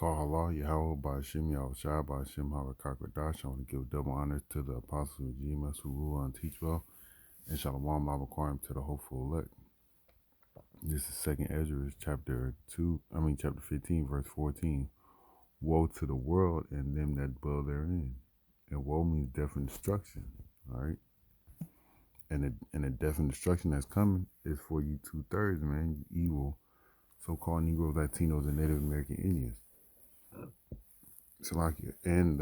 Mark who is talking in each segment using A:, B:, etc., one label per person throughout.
A: call Allah, Yahweh, Ba'ashim, Yahushua, Ba'ashim, Harakakadash. I want to give double honors to the apostles of Jesus who rule and teach well, and Shalom Lavaquam to the hopeful elect. This is 2nd Ezra, chapter 15, verse 14. Woe to the world and them that dwell therein. And woe means death and destruction, all right? And the death and destruction that's coming is for you 2/3, man, you evil so-called Negroes, Latinos, and Native American Indians. Salakia, and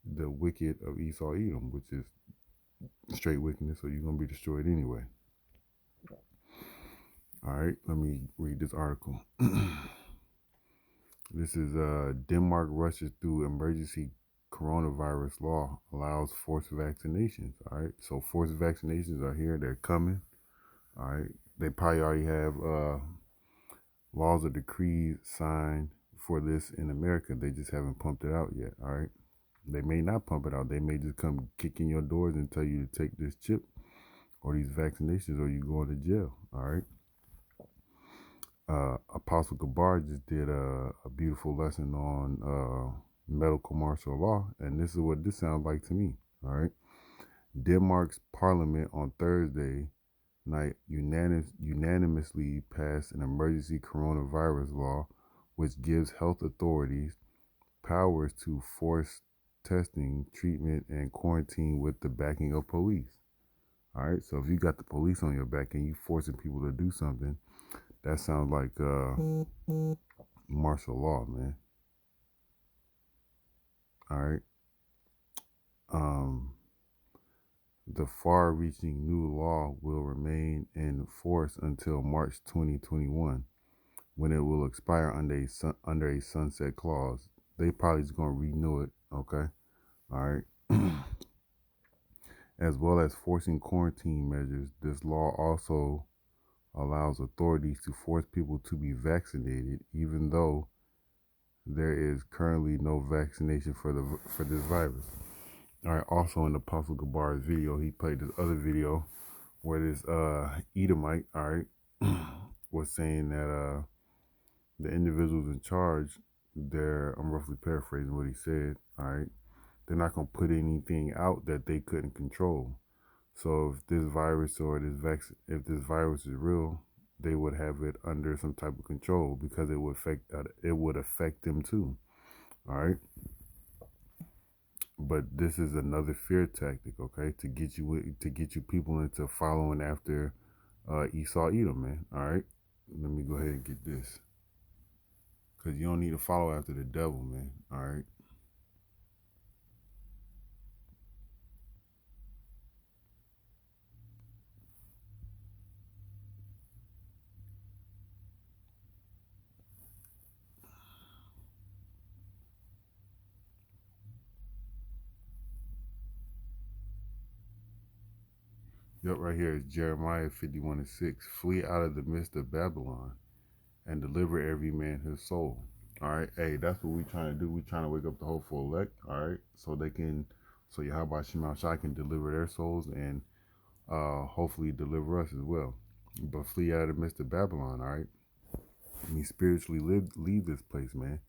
A: the wicked of Esau Edom, which is straight wickedness, so you're going to be destroyed anyway. All right, let me read this article. This is Denmark rushes through emergency coronavirus law, allows forced vaccinations. All right, so forced vaccinations are here, they're coming. All right, they probably already have laws or decrees signed for this in America. They just haven't pumped it out yet. All right. They may not pump it out. They may just come kick in your doors and tell you to take this chip or these vaccinations or you going to jail. All right. Apostle Gabar just did a beautiful lesson on medical martial law, and this is what this sounds like to me. All right. Denmark's parliament on Thursday night unanimously passed an emergency coronavirus law, which gives health authorities powers to force testing, treatment, and quarantine with the backing of police. All right, so if you got the police on your back and you forcing people to do something, that sounds like martial law, man. All right. The far-reaching new law will remain in force until March 2021, when it will expire under a sunset clause. They probably just gonna renew it. Okay. All right. As well as forcing quarantine measures, this law also allows authorities to force people to be vaccinated, even though there is currently no vaccination for this virus. All right. Also, in the Apostle Gabar's video, he played this other video where this Edomite, all right, was saying that the individuals in charge, I'm roughly paraphrasing what he said, all right, they're not gonna put anything out that they couldn't control. So if this virus or if this virus is real, they would have it under some type of control because it would affect them too. All right. But this is another fear tactic, okay, to get you people into following after Esau Edom, man. All right. Let me go ahead and get this, because you don't need to follow after the devil, man. All right. Yep, right here is Jeremiah 51:6. Flee out of the midst of Babylon and deliver every man his soul. All right, hey, that's what we trying to do. We trying to wake up the hopeful elect. All right, so Yahweh Shema Shai can deliver their souls and hopefully deliver us as well. But flee out of the midst of Babylon. All right, I mean spiritually leave this place, man.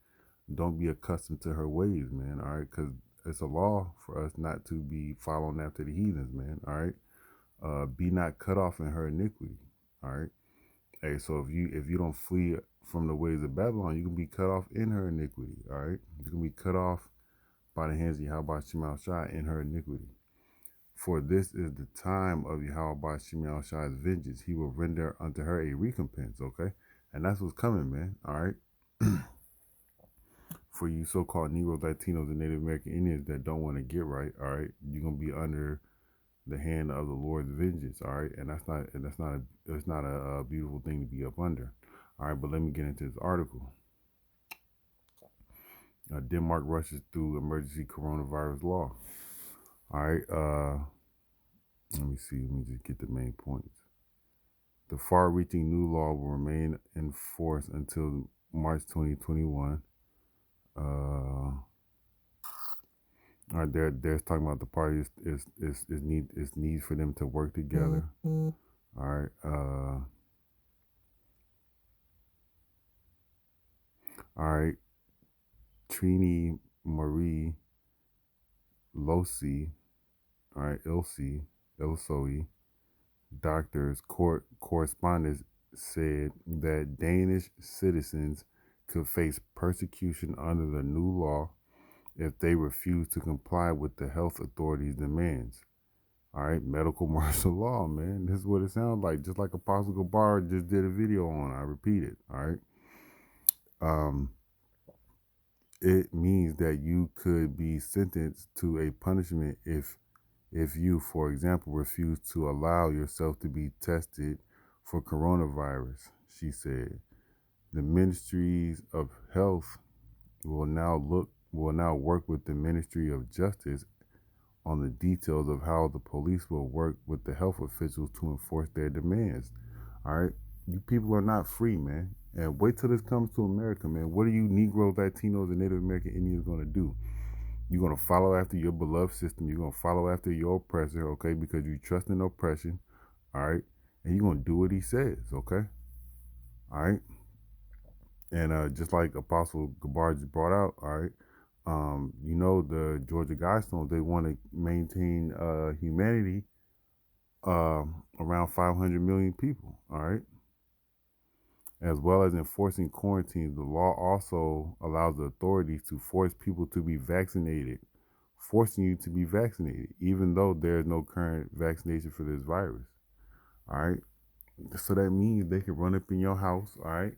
A: Don't be accustomed to her ways, man. All right, because it's a law for us not to be following after the heathens, man. All right, be not cut off in her iniquity. All right. Hey, so if you don't flee from the ways of Babylon, you can be cut off in her iniquity. All right, you can be cut off by the hands of Yahweh Shema Shai in her iniquity. For this is the time of Yahweh Shema Shai's vengeance; he will render unto her a recompense. Okay, and that's what's coming, man. All right, for you so-called Negroes, Latinos, and Native American Indians that don't want to get right. All right, you're gonna be under the hand of the Lord's vengeance. All right, and it's not a beautiful thing to be up under. All right, but let me get into this article. Denmark rushes through emergency coronavirus law. All right, let me see. Let me just get the main points. The far-reaching new law will remain in force until March 2021. All right, there's talking about the parties is need for them to work together. All right. All right. Trini Marie Losi, all right, Ilsoe, doctors, court correspondents said that Danish citizens could face persecution under the new law if they refuse to comply with the health authorities' demands. All right, medical martial law, man. This is what it sounds like, just like Apostle Gabar just did a video on. I repeat it. All right. Um, it means that you could be sentenced to a punishment if you, for example, refuse to allow yourself to be tested for coronavirus, she said. The ministries of health will now work with the Ministry of Justice on the details of how the police will work with the health officials to enforce their demands. All right, you people are not free, man. And wait till this comes to America, man. What are you Negroes, Latinos, and Native American Indians going to do? You're going to follow after your beloved system. You're going to follow after your oppressor, okay? Because you trust in oppression, all right? And you're going to do what he says, okay? All right? And just like Apostle Gabar just brought out, all right? The Georgia Guidestones, they want to maintain humanity around 500 million people, all right? As well as enforcing quarantines, the law also allows the authorities to force people to be vaccinated, forcing you to be vaccinated, even though there is no current vaccination for this virus. All right. So that means they can run up in your house, all right,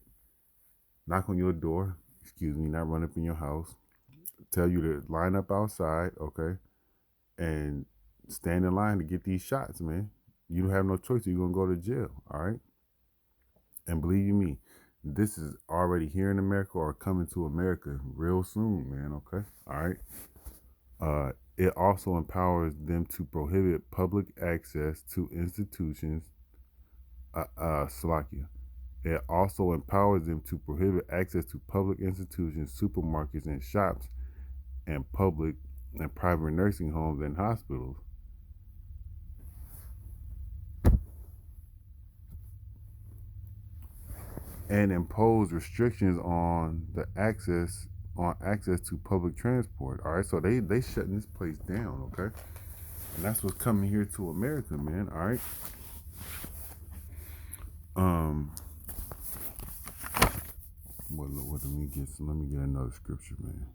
A: knock on your door, not run up in your house, tell you to line up outside, okay, and stand in line to get these shots, man. You don't have no choice. You're going to go to jail, all right? And believe you me, this is already here in America or coming to America real soon, man. Okay, all right. It also empowers them to prohibit public access to institutions. Slovakia. It also empowers them to prohibit access to public institutions, supermarkets, and shops, and public and private nursing homes and hospitals. And impose restrictions on access to public transport. All right, so they shutting this place down, okay? And that's what's coming here to America, man. All right. Um, let me get another scripture, man.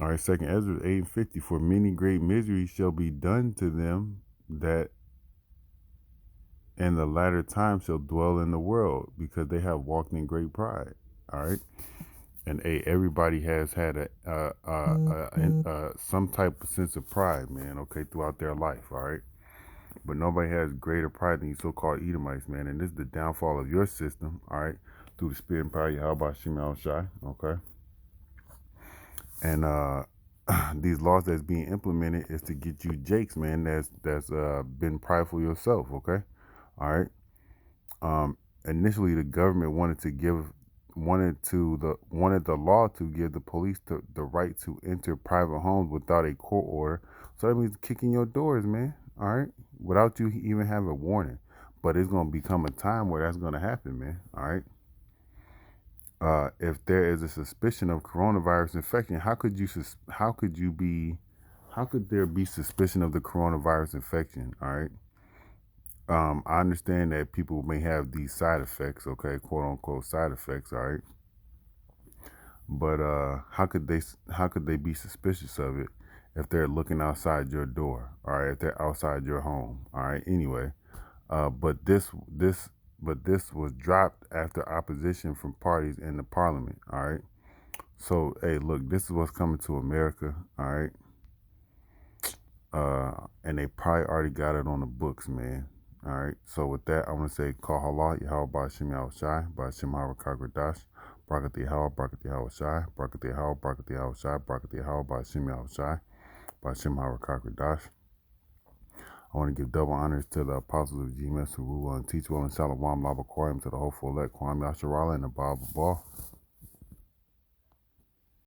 A: All right, Second Ezra 8:50. For many great miseries shall be done to them that in the latter time shall dwell in the world, because they have walked in great pride. All right. And everybody has had some type of sense of pride, man. Okay, throughout their life, all right. But nobody has greater pride than you so-called Edomites, man. And this is the downfall of your system, all right, through the spirit and power of Yahweh Shem Shai, okay. And these laws that's being implemented is to get you jakes, man. That's been prideful yourself, okay, all right. Initially, the government wanted the law to give the police the right to enter private homes without a court order. So that means kicking your doors, man. All right, without you even having a warning. But it's gonna become a time where that's gonna happen, man. All right. If there is a suspicion of coronavirus infection, how could there be suspicion of the coronavirus infection? All right. I understand that people may have these side effects, okay, quote unquote side effects, all right. But how could they be suspicious of it if they're looking outside your door, all right, if they're outside your home, all right. Anyway, but this was dropped after opposition from parties in the parliament, all right. So hey, look, this is what's coming to America, all right. And they probably already got it on the books, man. All right. So with that, I'm gonna say call halal Yahweh Ba'Shem Yahweh Shai Ba'Shem Harakagadash Brakat Yahweh Brakat Yahweh Shai Brakat Yahweh Brakat Yahweh Shai Brakat Yahweh Ba'Shem Yahweh Shai Ba'Shem Harakagadash. I want to give double honors to the apostles of GMS who rule and teach well and Shalom Lava Quorum to the hopeful elect Kwame Asherala and the Bible Ball.